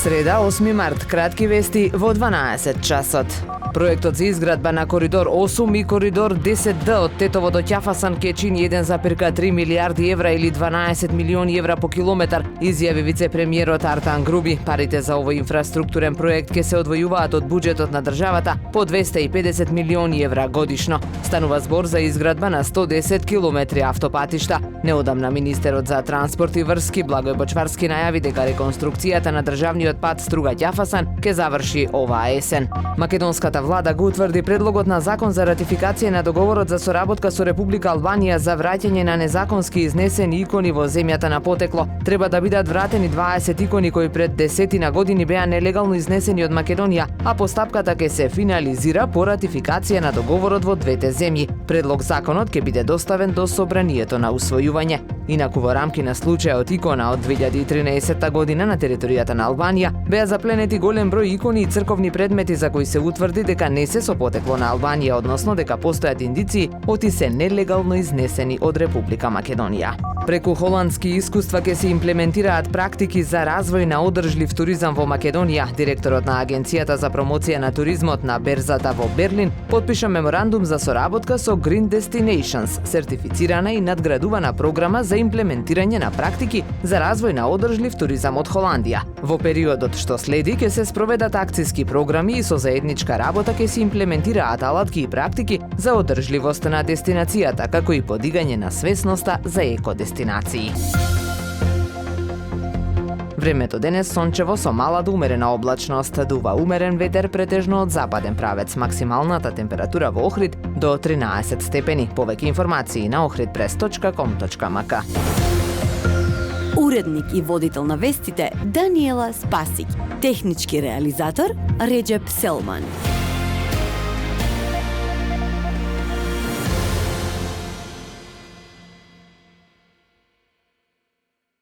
Среда, 8 март, кратки вести во 12 часот. Проектот за изградба на коридор 8 и коридор 10Д од Тетово до Ќафасан ќе чини 1,3 милијарди евра или 12 милиони евра по километар, изјави вице-премиерот Артан Груби. Парите за овој инфраструктурен проект ќе се одвојуваат од буџетот на државата по 250 милиони евра годишно. Станува збор за изградба на 110 километри автопатишта. Неодамна министерот за транспорт и врски Благој Бочварски најави дека реконструкцијата на државниот пат Струга-Ќафасан ќе заврши оваа есен. Македонската влада го утврди предлогот на закон за ратификација на договорот за соработка со Република Албанија за враќање на незаконски изнесени икони во земјата на потекло. Треба да бидат вратени 20 икони кои пред десетина години беа нелегално изнесени од Македонија, а постапката ќе се финализира по ратификација на договорот во двете земји. Предлог законот ќе биде доставен до собранието на усвојување. Инаку во рамки на случајот икона од 2013 година на територијата на Албанија беа запленети голем број икони и црковни предмети за кои се утврди дека не се со потекло на Албанија, односно дека постојат индиции оти се нелегално изнесени од Република Македонија. Преку холандски искуства ќе се имплементираат практики за развој на одржлив туризам во Македонија. Директорот на Агенцијата за промоција на туризмот на берзата во Берлин потпиша меморандум за соработка со Green Destinations, сертифицирана и надградувана програма за имплементирање на практики за развој на одржлив туризам од Холандија. Во периодот што следи ќе се спроведат акциски програми и со заедничка работа ќе се имплементираат алатки и практики за одржливост на дестинацијата, како и подигање на свесноста за екодестинации. Времето денес сончево со мала до умерена облачност, дува умерен ветер претежно од западен правец. Максималната температура во Охрид до 13 степени. Повеќе информации на ohridpress.com.mk. Уредник и водител на вестите Даниела Спасик. Технички реализатор Реджеп Селман.